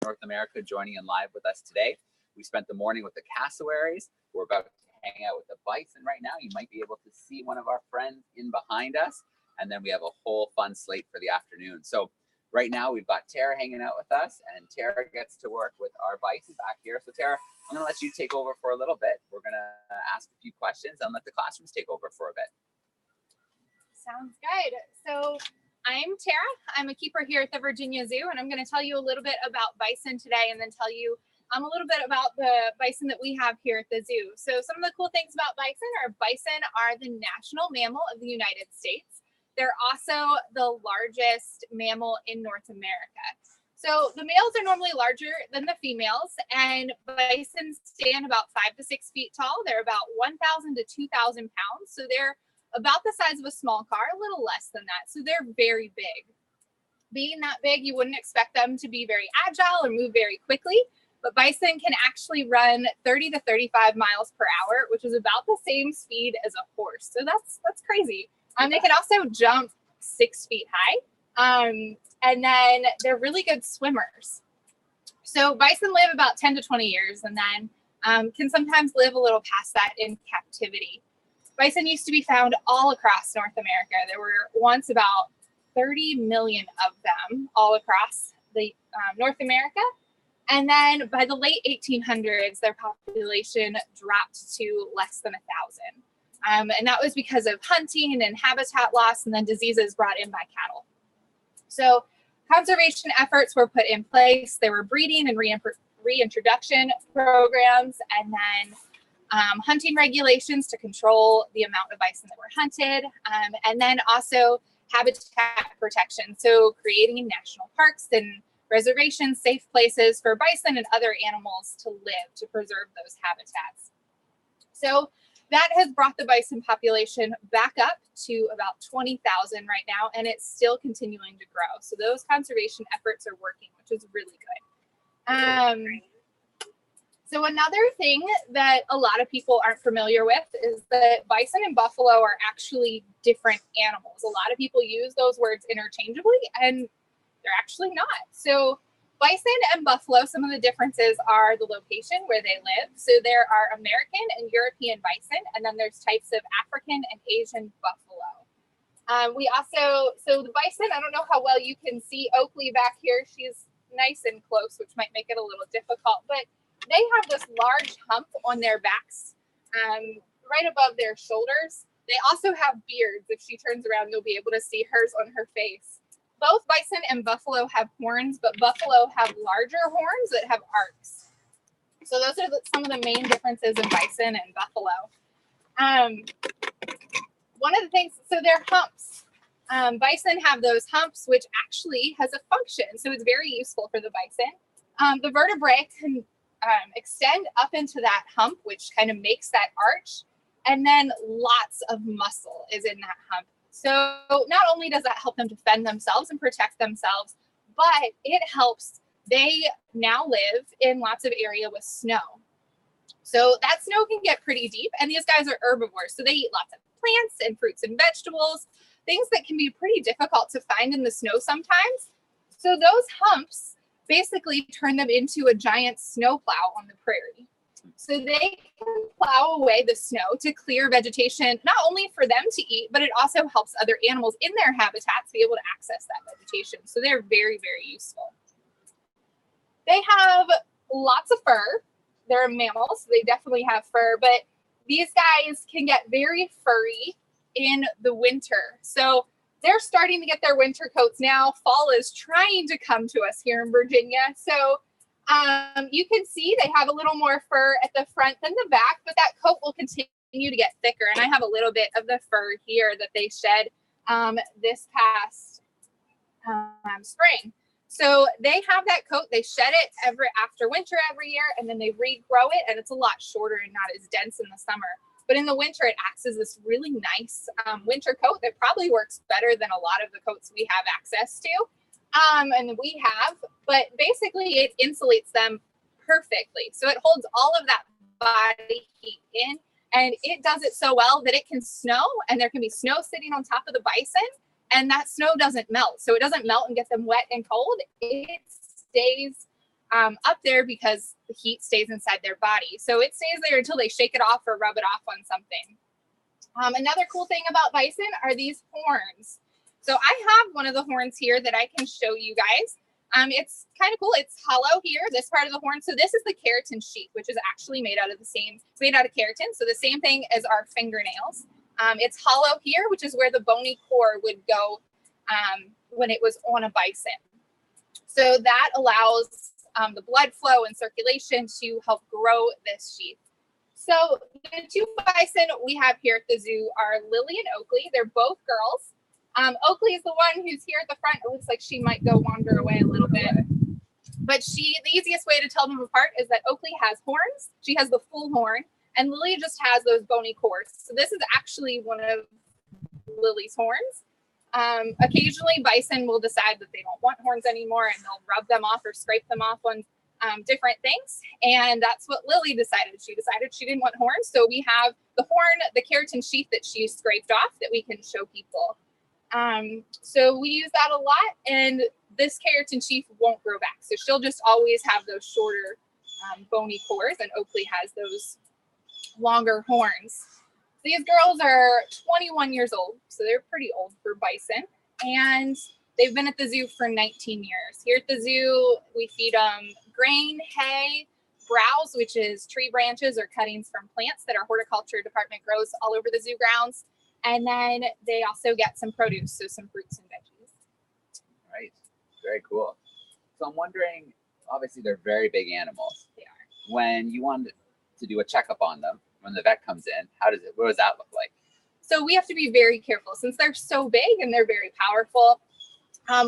North America joining in live with us today. We spent the morning with the cassowaries. We're about to hang out with the bison right now. You might be able to see one of our friends in behind us. And then we have a whole fun slate for the afternoon. So right now we've got Tara hanging out with us, and Tara gets to work with our bison back here. So Tara, I'm gonna let you take over for a little bit. We're gonna ask a few questions and let the classrooms take over for a bit. Sounds good. So I'm Tara. I'm a keeper here at the Virginia Zoo, and I'm going to tell you a little bit about bison today, and then tell you a little bit about the bison that we have here at the zoo. So some of the cool things about bison are the national mammal of the United States. They're also the largest mammal in North America. So the males are normally larger than the females, and bison stand about 5 to 6 feet tall. They're about 1,000 to 2,000 pounds. So they're about the size of a small car, a little less than that. So they're very big. Being that big, you wouldn't expect them to be very agile or move very quickly, but bison can actually run 30 to 35 miles per hour, which is about the same speed as a horse. So that's crazy. They can also jump 6 feet high. And then they're really good swimmers. So bison live about 10 to 20 years and then can sometimes live a little past that in captivity. Bison used to be found all across North America. There were once about 30 million of them all across the North America. And then by the late 1800s, their population dropped to less than 1,000. And that was because of hunting and habitat loss and then diseases brought in by cattle. So conservation efforts were put in place. There were breeding and reintroduction programs, and then hunting regulations to control the amount of bison that were hunted, and then also habitat protection. So creating national parks and reservations, safe places for bison and other animals to live, to preserve those habitats. So that has brought the bison population back up to about 20,000 right now, and it's still continuing to grow. So those conservation efforts are working, which is really good. So another thing that a lot of people aren't familiar with is that bison and buffalo are actually different animals. A lot of people use those words interchangeably, and they're actually not. So bison and buffalo, some of the differences are the location where they live. So there are American and European bison, and then there's types of African and Asian buffalo. So the bison, I don't know how well you can see Oakley back here. She's nice and close, which might make it a little difficult, but they have this large hump on their backs, right above their shoulders. They also have beards. If she turns around, you'll be able to see hers on her face. Both bison and buffalo have horns, but buffalo have larger horns that have arcs. So those are some of the main differences in bison and buffalo. One of the things, so they're humps. Bison have those humps, which actually has a function. So it's very useful for the bison. The vertebrae can extend up into that hump, which kind of makes that arch, and then lots of muscle is in that hump. So not only does that help them defend themselves and protect themselves, but it helps. They now live in lots of area with snow. So that snow can get pretty deep, and these guys are herbivores. So they eat lots of plants and fruits and vegetables, things that can be pretty difficult to find in the snow sometimes. So those humps basically turn them into a giant snowplow on the prairie. So they can plow away the snow to clear vegetation, not only for them to eat, but it also helps other animals in their habitats be able to access that vegetation. So they're very, very useful. They have lots of fur. They're mammals, so they definitely have fur, but these guys can get very furry in the winter. So they're starting to get their winter coats now. Fall is trying to come to us here in Virginia. So you can see they have a little more fur at the front than the back, but that coat will continue to get thicker. And I have a little bit of the fur here that they shed this past spring. So they have that coat, they shed it after winter every year, and then they regrow it, and it's a lot shorter and not as dense in the summer. But in the winter, it acts as this really nice winter coat that probably works better than a lot of the coats we have access to. And we have, but basically it insulates them perfectly. So it holds all of that body heat in, and it does it so well that it can snow, and there can be snow sitting on top of the bison, and that snow doesn't melt. So it doesn't melt and get them wet and cold. It stays up there because the heat stays inside their body. So it stays there until they shake it off or rub it off on something. Another cool thing about bison are these horns. So I have one of the horns here that I can show you guys. It's kind of cool. It's hollow here, this part of the horn. So this is the keratin sheath, which is actually made out of it's made out of keratin. So the same thing as our fingernails. It's hollow here, which is where the bony core would go when it was on a bison. So that allows the blood flow and circulation to help grow this sheath. So the two bison we have here at the zoo are Lily and Oakley. They're both girls. Oakley is the one who's here at the front. It looks like she might go wander away a little bit. But the easiest way to tell them apart is that Oakley has horns. She has the full horn. And Lily just has those bony cores. So this is actually one of Lily's horns. Occasionally, bison will decide that they don't want horns anymore and they'll rub them off or scrape them off on different things. And that's what Lily decided. She decided she didn't want horns. So we have the horn, the keratin sheath that she scraped off that we can show people. So we use that a lot, and this keratin sheath won't grow back. So she'll just always have those shorter bony cores, and Oakley has those longer horns. These girls are 21 years old, so they're pretty old for bison, and they've been at the zoo for 19 years. Here at the zoo, we feed them grain, hay, browse, which is tree branches or cuttings from plants that our horticulture department grows all over the zoo grounds. And then they also get some produce, so some fruits and veggies. Right, very cool. So I'm wondering, obviously they're very big animals. They are. When you want to do a checkup on them, when the vet comes in, what does that look like? So we have to be very careful since they're so big and they're very powerful.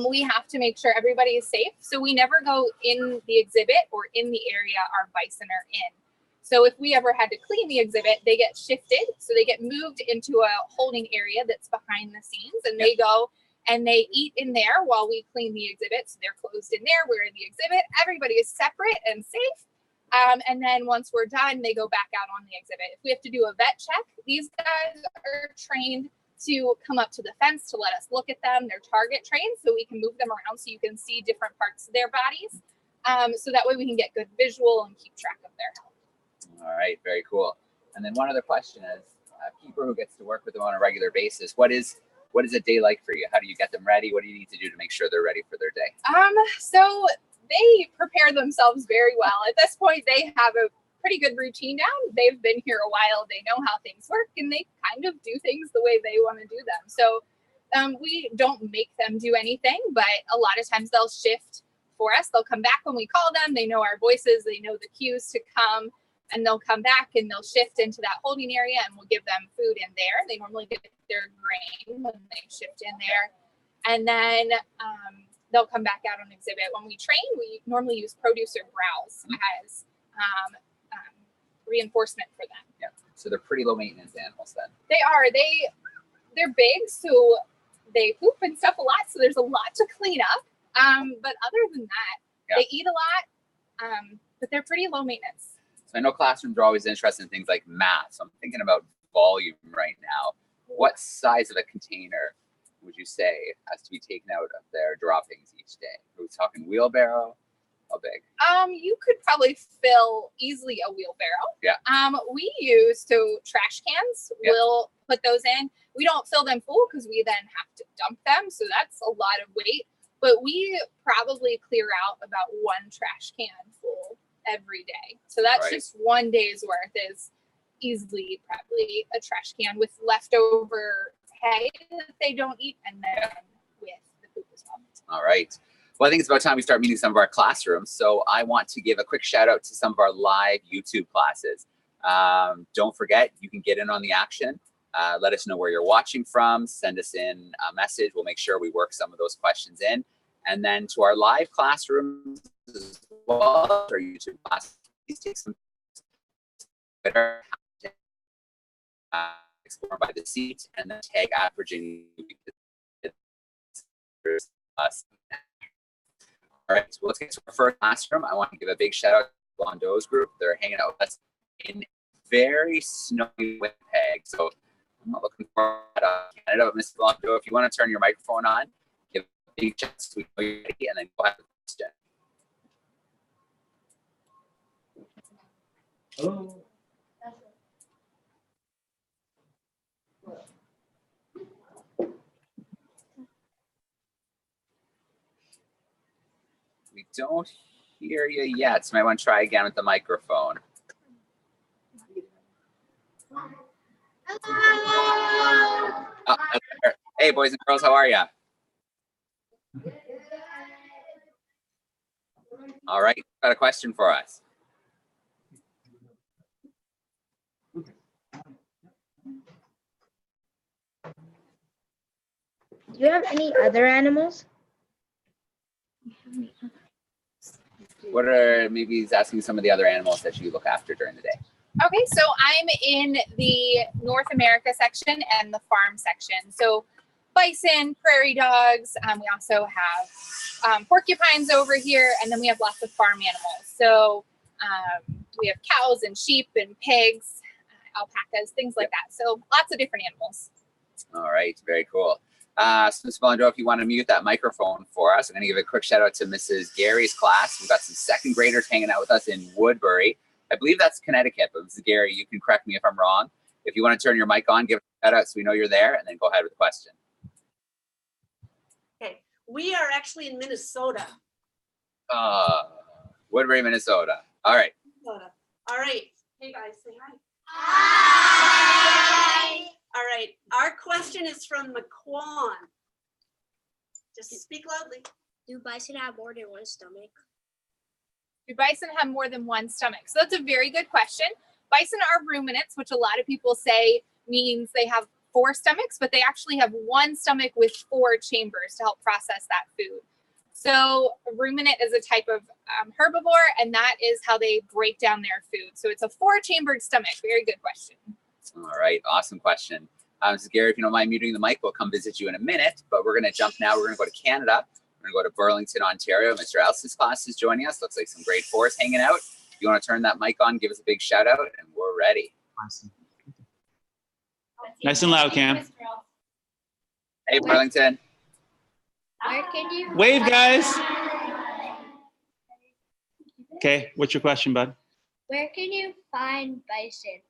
We have to make sure everybody is safe. So we never go in the exhibit or in the area our bison are in. So if we ever had to clean the exhibit, they get shifted. So they get moved into a holding area that's behind the scenes, and they go and they eat in there while we clean the exhibit. So they're closed in there. We're in the exhibit. Everybody is separate and safe. And then once we're done, they go back out on the exhibit. If we have to do a vet check, these guys are trained to come up to the fence to let us look at them. They're target trained, so we can move them around so you can see different parts of their bodies. So that way we can get good visual and keep track of their health. All right, very cool. And then one other question is, a keeper who gets to work with them on a regular basis, what is a day like for you? How do you get them ready? What do you need to do to make sure they're ready for their day? So they prepare themselves very well. At this point, they have a pretty good routine down. They've been here a while. They know how things work, and they kind of do things the way they want to do them. So we don't make them do anything, but a lot of times they'll shift for us. They'll come back when we call them. They know our voices. They know the cues to come. And they'll come back and they'll shift into that holding area, and we'll give them food in there. They normally get their grain when they shift in there. And then they'll come back out on exhibit. When we train, we normally use produce or browse as reinforcement for them. Yeah. So they're pretty low maintenance animals then. They are. They're big, so they poop and stuff a lot. So there's a lot to clean up. But other than that, they eat a lot, but they're pretty low maintenance. So I know classrooms are always interested in things like math. So I'm thinking about volume right now. What size of a container would you say has to be taken out of their droppings each day? Are we talking wheelbarrow? How big? You could probably fill easily a wheelbarrow. Yeah. We use trash cans. Yeah. We'll put those in. We don't fill them full because we then have to dump them. So that's a lot of weight. But we probably clear out about one trash can full every day. So that's just one day's worth is easily probably a trash can with leftover hay that they don't eat, and then with the poop as well. All right. Well, I think it's about time we start meeting some of our classrooms. So I want to give a quick shout out to some of our live YouTube classes. Don't forget, you can get in on the action. Let us know where you're watching from. Send us in a message. We'll make sure we work some of those questions in. And then to our live classrooms as well, our YouTube classes, please take some Twitter, explore by the seat, and then tag at Virginia. All right, so let's get to our first classroom. I want to give a big shout out to the Blondeau's group. They're hanging out with us in very snowy Winnipeg. So I'm not looking for Canada, but Ms. Blondeau, if you want to turn your microphone on, give a big chance to know you're ready, and then go ahead with the question. Hello. We don't hear you yet, so I might want to try again with the microphone. Oh, that's better. Hey, boys and girls, how are you? All right, got a question for us. Do you have any other animals? What are, maybe he's asking some of the other animals that you look after during the day. Okay, so I'm in the North America section and the farm section. So bison, prairie dogs. We also have porcupines over here, and then we have lots of farm animals. So we have cows and sheep and pigs, alpacas, things like that. So lots of different animals. All right, very cool. So Ms. Bellandro, if you want to mute that microphone for us, I'm going to give a quick shout out to Mrs. Gary's class. We've got some second graders hanging out with us in Woodbury. I believe that's Connecticut, but Mrs. Gary, you can correct me if I'm wrong. If you want to turn your mic on, give us a shout out so we know you're there, and then go ahead with the question. Okay, we are actually in Minnesota. Woodbury, Minnesota. All right. Minnesota. All right. Hey guys, say hi. Hi. All right. Our question is from McQuan. Just speak loudly. Do bison have more than one stomach? Do bison have more than one stomach? So that's a very good question. Bison are ruminants, which a lot of people say means they have 4 stomachs, but they actually have 1 stomach with 4 chambers to help process that food. So a ruminant is a type of herbivore, and that is how they break down their food. So it's a 4-chambered stomach. Very good question. All right, awesome question. Mrs. Gary, if you don't mind muting the mic, we'll come visit you in a minute, but we're going to jump now. We're going to go to Canada. We're going to go to Burlington, Ontario. Mr. Elson's class is joining us. Looks like some grade 4s hanging out. If you want to turn that mic on, give us a big shout out, and we're ready. Awesome. Nice and loud, Cam. Hey, Burlington. Where can you Wave, guys. Okay, what's your question, bud? Where can you find bison?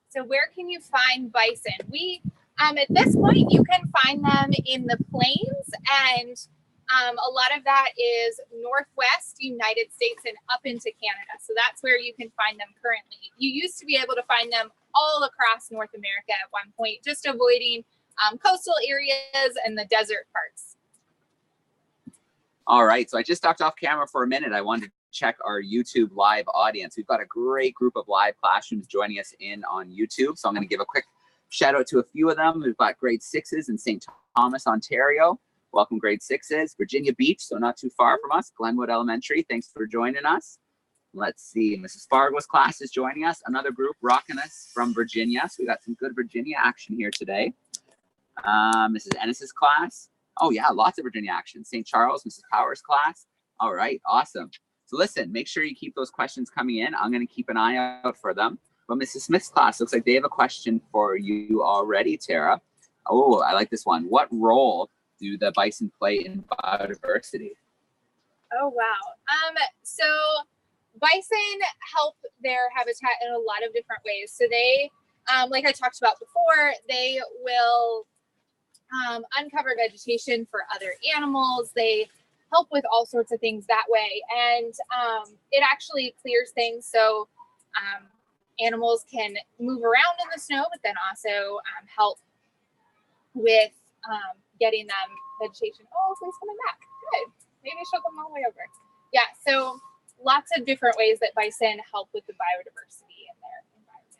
So where can you find bison? We, at this point, you can find them in the plains, and a lot of that is Northwest United States and up into Canada. So that's where you can find them currently. You used to be able to find them all across North America at one point, just avoiding coastal areas and the desert parts. All right, so I just talked off camera for a minute. I wanted to check our YouTube live audience. We've got a great group of live classrooms joining us in on YouTube. So I'm going to give a quick shout out to a few of them. We've got grade 6s in St. Thomas, Ontario. Welcome, grade 6s. Virginia Beach, so not too far from us. Glenwood Elementary, thanks for joining us. Let's see, Mrs. Fargo's class is joining us. Another group rocking us from Virginia. So we got some good Virginia action here today. Mrs. Ennis's class. Oh yeah, lots of Virginia action. St. Charles, Mrs. Powers' class. All right, awesome. So listen, make sure you keep those questions coming in. I'm going to keep an eye out for them. But Mrs. Smith's class looks like they have a question for you already, Tara. Oh, I like this one. What role do the bison play in biodiversity? Oh, wow. So bison help their habitat in a lot of different ways. So they, like I talked about before, they will uncover vegetation for other animals. They help with all sorts of things that way. And it actually clears things. So animals can move around in the snow, but then also help with getting them vegetation. Oh, Oakley's coming back. Good. Maybe she'll come all the way over. Yeah, so lots of different ways that bison help with the biodiversity in their environment.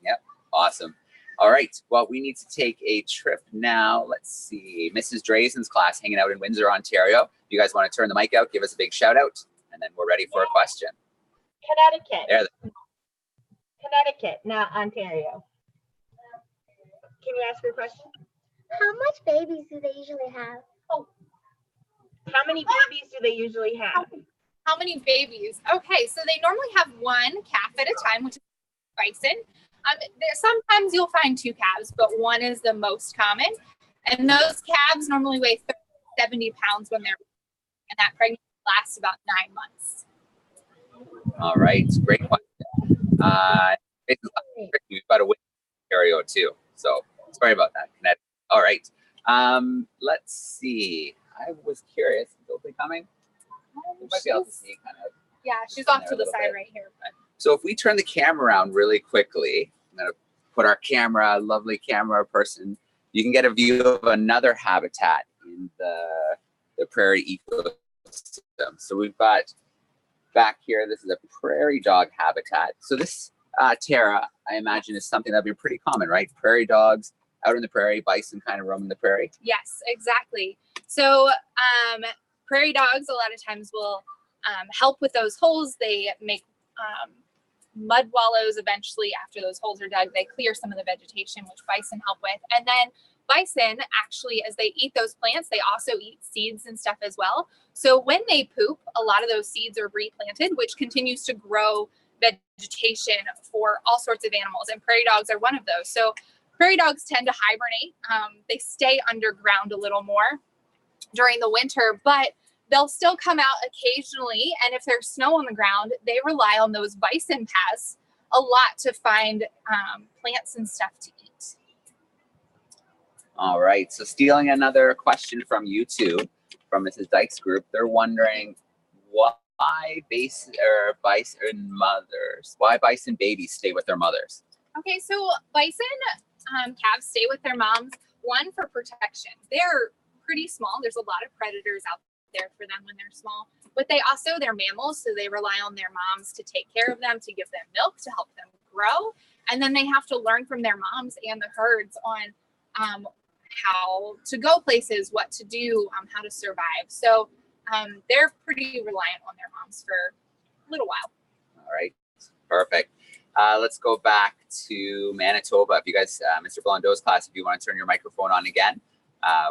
Yeah. Yep, awesome. All right, well, we need to take a trip now. Let's see, Mrs. Drazen's class hanging out in Windsor, Ontario. If you guys want to turn the mic out, give us a big shout out, and then we're ready for a question. Connecticut. There. Connecticut, not Ontario. Can you ask your question? How much babies do they usually have? How many babies do they usually have? How many babies? Okay, so they normally have 1 calf at a time, which is bison. Sometimes you'll find 2 calves, but 1 is the most common. And those calves normally weigh 30 to 70 pounds when they're, and that pregnancy lasts about 9 months. All right, great question. We've got a win in Ontario too, so sorry about that, Connecticut. All right, let's see. I was curious, is Oakley coming? You might be able to see kind of. Yeah, she's off there to a the little side bit. right here. So if we turn the camera around really quickly, I'm gonna put our camera, lovely camera person, you can get a view of another habitat in the prairie ecosystem. So we've got back here, this is a prairie dog habitat. So this, Tara, I imagine is something that'd be pretty common, right? Prairie dogs out in the prairie, bison kind of roaming the prairie. Yes, exactly. So prairie dogs a lot of times will help with those holes. They make mud wallows eventually after those holes are dug. They clear some of the vegetation, which bison help with. And then bison, actually, as they eat those plants, they also eat seeds and stuff as well. So when they poop, a lot of those seeds are replanted, which continues to grow vegetation for all sorts of animals. And prairie dogs are one of those. So prairie dogs tend to hibernate. They stay underground a little more during the winter, but they'll still come out occasionally. And if there's snow on the ground, they rely on those bison paths a lot to find plants and stuff to eat. All right, so stealing another question from YouTube, from Mrs. Dyke's group, they're wondering why bison babies stay with their mothers. Okay, so bison calves stay with their moms, one, for protection. They're pretty small. There's a lot of predators out there for them when they're small, but they're mammals, so they rely on their moms to take care of them, to give them milk, to help them grow. And then they have to learn from their moms and the herds on how to go places, what to do, how to survive. So they're pretty reliant on their moms for a little while. All right, perfect. Let's go back to Manitoba. If you guys, Mr. Blondeau's class, if you want to turn your microphone on again,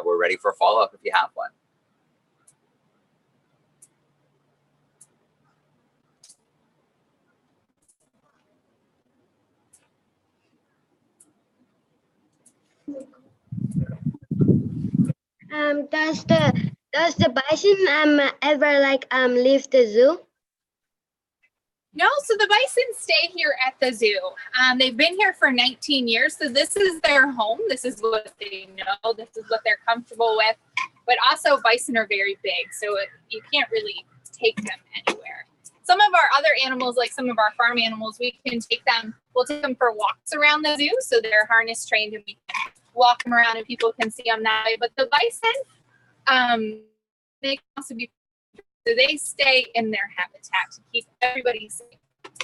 we're ready for a follow-up if you have one. Does the bison ever leave the zoo? No, so the bison stay here at the zoo. They've been here for 19 years, so this is their home. This is what they know. This is what they're comfortable with. But also, bison are very big, so you can't really take them anywhere. Some of our other animals, like some of our farm animals, we'll take them for walks around the zoo, so they're harness trained and we can walk them around and people can see them that way. But the bison, they can also be, so they stay in their habitat to keep everybody safe.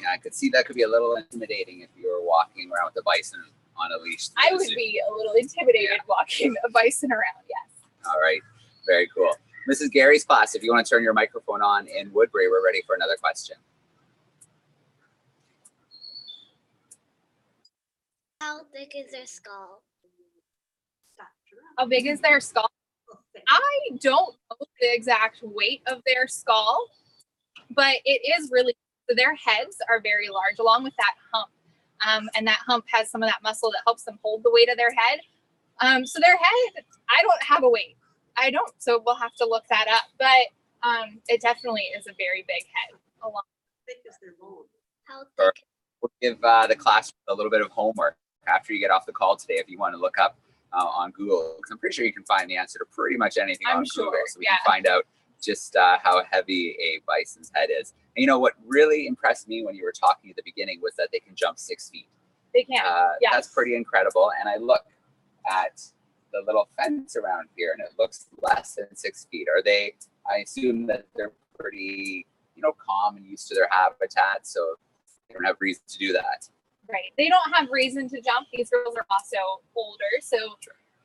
Yeah, I could see that could be a little intimidating if you were walking around with a bison on a leash. I would be a little intimidated walking a bison around, yes. All right, very cool. Mrs. Gary's class, if you want to turn your microphone on in Woodbury, we're ready for another question. How thick is their skull? How big is their skull? I don't know the exact weight of their skull, but it is really, so their heads are very large along with that hump. And that hump has some of that muscle that helps them hold the weight of their head. So their head, I don't have a weight. I don't, so we'll have to look that up. But it definitely is a very big head. How thick is their bone? How thick? We'll give the class a little bit of homework after you get off the call today if you want to look up on Google, because I'm pretty sure you can find the answer to pretty much anything on Google. So we can find out just how heavy a bison's head is. And you know what really impressed me when you were talking at the beginning was that they can jump 6 feet. They can. Yes. That's pretty incredible. And I look at the little fence around here and it looks less than 6 feet. I assume that they're pretty, calm and used to their habitat, so they don't have reason to do that. Right. They don't have reason to jump. These girls are also older, so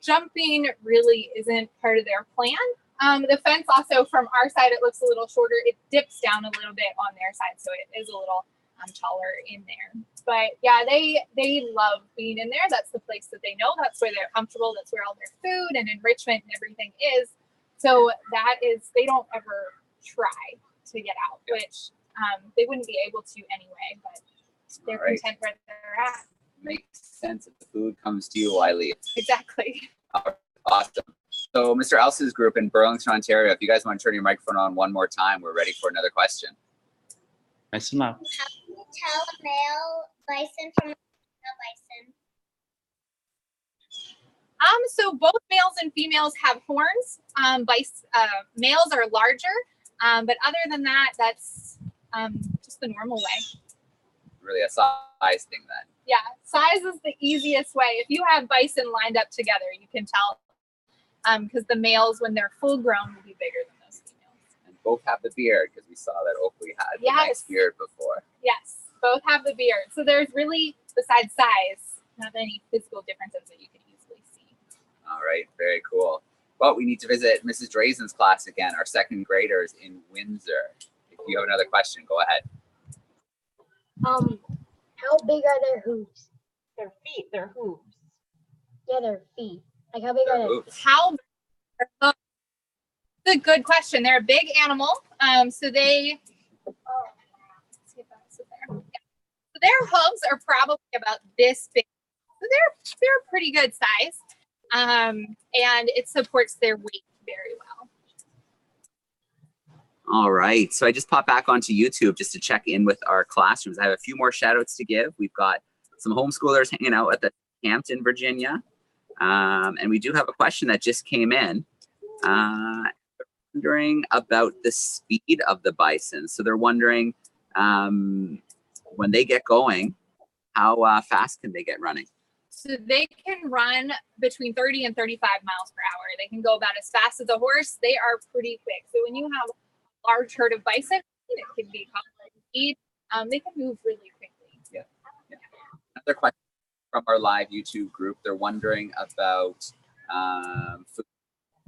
jumping really isn't part of their plan. The fence also, from our side, it looks a little shorter. It dips down a little bit on their side, so it is a little taller in there. But yeah, they love being in there. That's the place that they know. That's where they're comfortable. That's where all their food and enrichment and everything is. So they don't ever try to get out, which they wouldn't be able to anyway, but they're content where they're at. Makes sense if the food comes to you, I leave. Exactly. Awesome. So Mr. Elsa's group in Burlington, Ontario, if you guys want to turn your microphone on one more time, we're ready for another question. Nice and loud. How do you tell a male bison from a female bison? So both males and females have horns. Males are larger, but other than that, that's just the normal way. Really a size thing then. Yeah, size is the easiest way. If you have bison lined up together, you can tell because the males, when they're full grown, will be bigger than those females. And both have the beard because we saw that Oakley had the Yes. nice beard before. Yes, both have the beard. So there's really, besides size, not any physical differences that you can easily see. All right, very cool. But we need to visit Mrs. Drazen's class again, our second graders in Windsor. If you have another question, go ahead. How big are their hooves? Their feet, their hooves. Yeah, their feet. Like how big Their are their hooves. How? That's a good question. They're a big animal. So they. Let's see if that's there. Yeah. So their hooves are probably about this big. So they're a pretty good size, and it supports their weight very well. All right, so I just popped back onto YouTube just to check in with our classrooms. I have a few more shout outs to give. We've got some homeschoolers hanging out at the Hampton, Virginia. And we do have a question that just came in. Wondering about the speed of the bison. So they're wondering when they get going, how fast can they get running? So they can run between 30 and 35 miles per hour. They can go about as fast as a horse. They are pretty quick. So when you have a large herd of bison, it can be complicated speed. They can move really quickly. Yeah. Another question from our live YouTube group. They're wondering about food.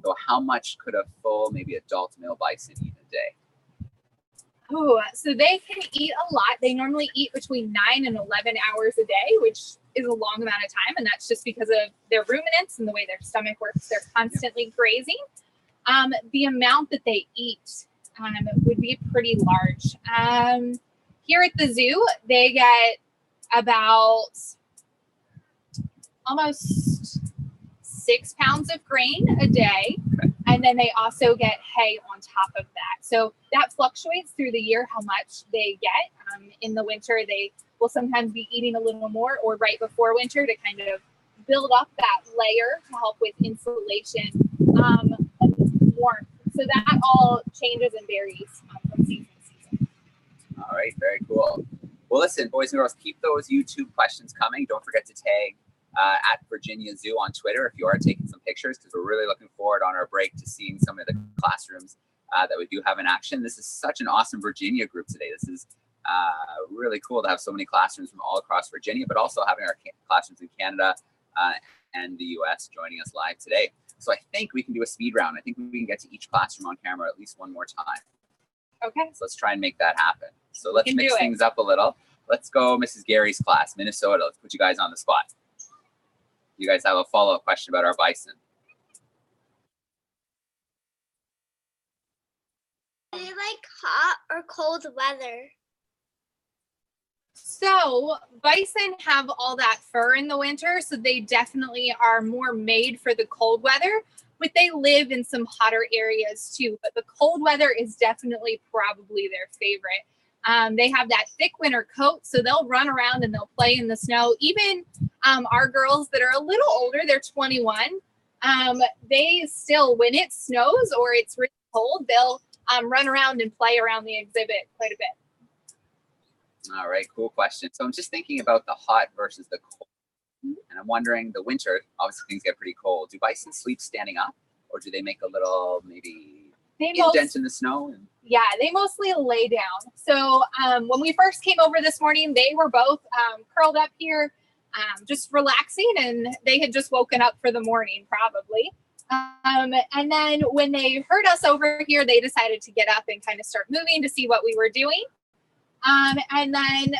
So how much could a full, maybe adult male bison eat a day? Oh, so they can eat a lot. They normally eat between 9 and 11 hours a day, which is a long amount of time. And that's just because of their ruminants and the way their stomach works. They're constantly grazing. The amount that they eat would be pretty large. Here at the zoo, they get about almost 6 pounds of grain a day. And then they also get hay on top of that. So that fluctuates through the year how much they get. In the winter, they will sometimes be eating a little more, or right before winter to kind of build up that layer to help with insulation and warmth. So that all changes and varies from season to season. All right, very cool. Well, listen, boys and girls, keep those YouTube questions coming. Don't forget to tag at Virginia Zoo on Twitter if you are taking some pictures, because we're really looking forward on our break to seeing some of the classrooms that we do have in action. This is such an awesome Virginia group today. This is really cool to have so many classrooms from all across Virginia, but also having our classrooms in Canada and the US joining us live today. So I think we can do a speed round. I think we can get to each classroom on camera at least one more time. Okay. So let's try and make that happen. So let's can mix do it. things up a little. Let's go Mrs. Gary's class, Minnesota. Let's put you guys on the spot. You guys have a follow-up question about our bison. Do you like hot or cold weather? So bison have all that fur in the winter, so they definitely are more made for the cold weather, but they live in some hotter areas too. But the cold weather is definitely probably their favorite. They have that thick winter coat, so they'll run around and they'll play in the snow. Even our girls that are a little older, they're 21, they still, when it snows or it's really cold, they'll run around and play around the exhibit quite a bit. All right, cool question. So I'm just thinking about the hot versus the cold. And I'm wondering, the winter, obviously things get pretty cold. Do bison sleep standing up, or do they make a little maybe indent in the snow? Yeah, they mostly lay down. So when we first came over this morning, they were both curled up here, just relaxing, and they had just woken up for the morning probably. And then when they heard us over here, they decided to get up and kind of start moving to see what we were doing. And then,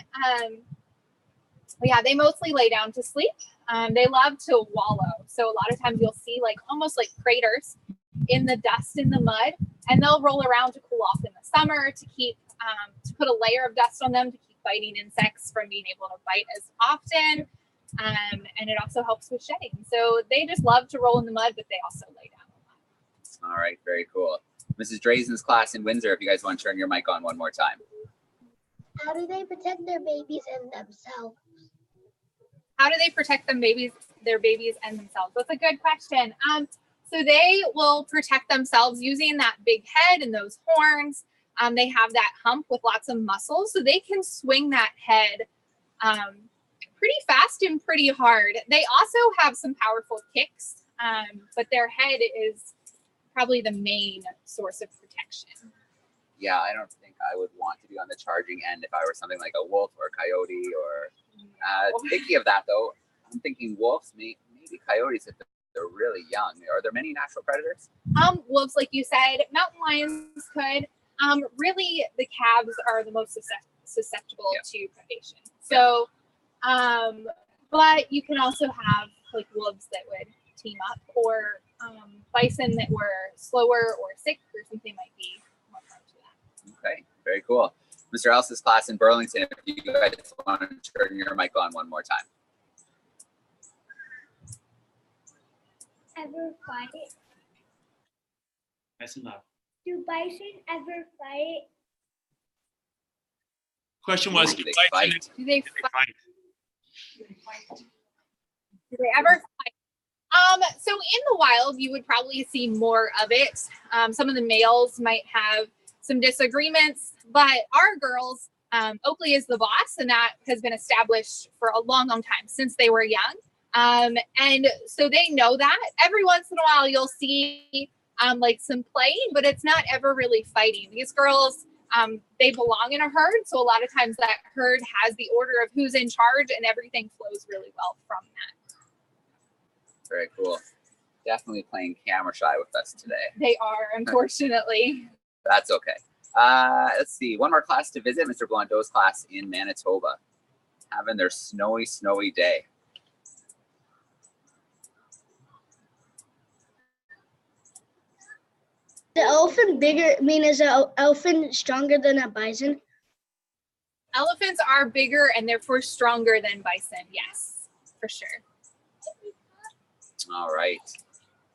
yeah, they mostly lay down to sleep. They love to wallow. So a lot of times you'll see like almost like craters in the dust, in the mud, and they'll roll around to cool off in the summer to keep, to put a layer of dust on them to keep biting insects from being able to bite as often. And it also helps with shedding. So they just love to roll in the mud, but they also lay down a lot. All right, very cool. Mrs. Drazen's class in Windsor, if you guys want to turn your mic on one more time. How do they protect their babies and themselves? How do they protect their babies and themselves? That's a good question. So they will protect themselves using that big head and those horns. They have that hump with lots of muscles, so they can swing that head pretty fast and pretty hard. They also have some powerful kicks, but their head is probably the main source of protection. Yeah, I don't think I would want to be on the charging end if I were something like a wolf or a coyote. Or thinking of that though, I'm thinking wolves, maybe coyotes if they're really young. Are there many natural predators? Wolves, like you said, mountain lions could. Really, the calves are the most susceptible to predation. So, but you can also have like wolves that would team up, or bison that were slower or sick or something might be more prone to that. Okay, very cool. Mr. Elsa's class in Burlington, if you guys want to turn your mic on one more time. Ever fight? Nice and loud. Do bison ever fight? Question was, Do they bison- fight? Do they do they fight? fight? Do they ever fight? So in the wild, you would probably see more of it. Some of the males might have some disagreements, but our girls, Oakley is the boss, and that has been established for a long, long time, since they were young. And so they know that. Every once in a while, you'll see like some playing, but it's not ever really fighting. These girls, they belong in a herd, so a lot of times that herd has the order of who's in charge, and everything flows really well from that. Very cool. Definitely playing camera shy with us today. They are, unfortunately. That's okay. Let's see. One more class to visit, Mr. Blondeau's class in Manitoba. Having their snowy, snowy day. The elephant bigger? I mean, is an elephant stronger than a bison? Elephants are bigger and therefore stronger than bison. Yes, for sure. All right.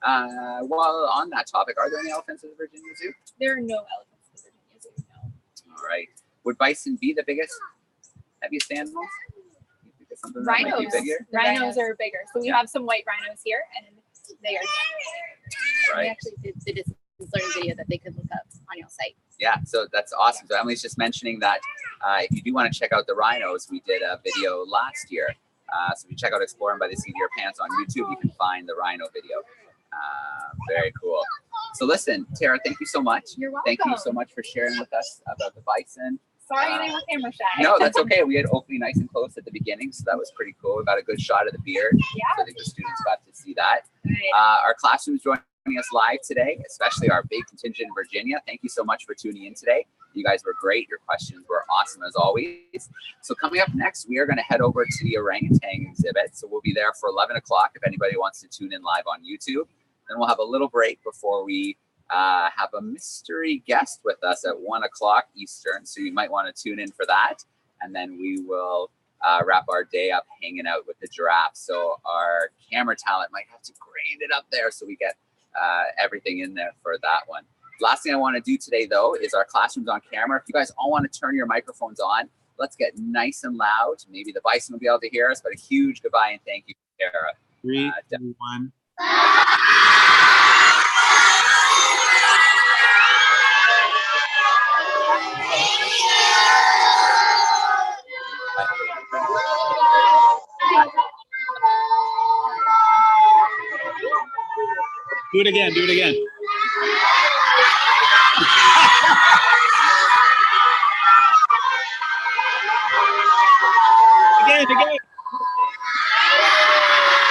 Well, on that topic, are there any elephants at the Virginia Zoo? There are no elephants in Virginia Zoo, no. All right. Would bison be the biggest, heaviest animals? You think it's something that might be Rhinos. bigger? Rhinos are bigger. So we Yeah. have some white rhinos here, and they are We Right. actually did the distance learning video that they could look up on your site. Yeah, so that's awesome. So Emily's just mentioning that if you do want to check out the rhinos, we did a video last year. So if you check out Exploring by the Seat of Your Pants on YouTube, you can find the rhino video. Very cool. So listen, Tara, thank you so much. You're welcome. Thank you so much for sharing with us about the bison. Sorry they were camera shy. No, that's okay. We had Oakley nice and close at the beginning, so that was pretty cool. We got a good shot of the beard. Yeah. So I think the students got to see that. Right. Our classroom's joining us live today, especially our big contingent in Virginia. Thank you so much for tuning in today. You guys were great. Your questions were awesome as always. So coming up next, we are going to head over to the orangutan exhibit. So we'll be there for 11 o'clock if anybody wants to tune in live on YouTube. Then we'll have a little break before we have a mystery guest with us at 1 o'clock Eastern. So you might want to tune in for that. And then we will wrap our day up hanging out with the giraffe. So our camera talent might have to grind it up there so we get everything in there for that one. Last thing I want to do today, though, is our classroom's on camera. If you guys all want to turn your microphones on, let's get nice and loud. Maybe the bison will be able to hear us, but a huge goodbye and thank you, Tara. 3, 2, 1. Do it again. Do it again. Again.